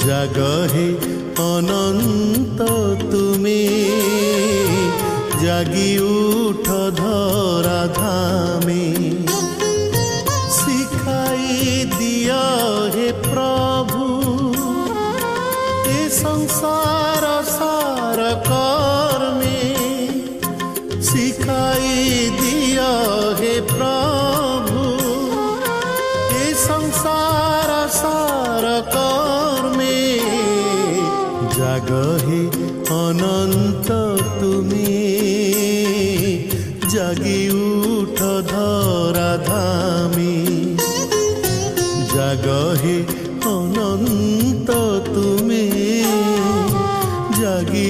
জাগ হে অনন্ত তুমি, জাগি উঠ ধরা ধামে। শিখাই দিয় হে প্রভু এ সংসার সার কর্মে। শিখাই দিয় হে প্রভু এ সংসার সার কর্মে। জাগ হে অনন্ত তুমি, জাগি উঠ ধরা ধামে। জাগ হে অনন্ত তুমি, জাগি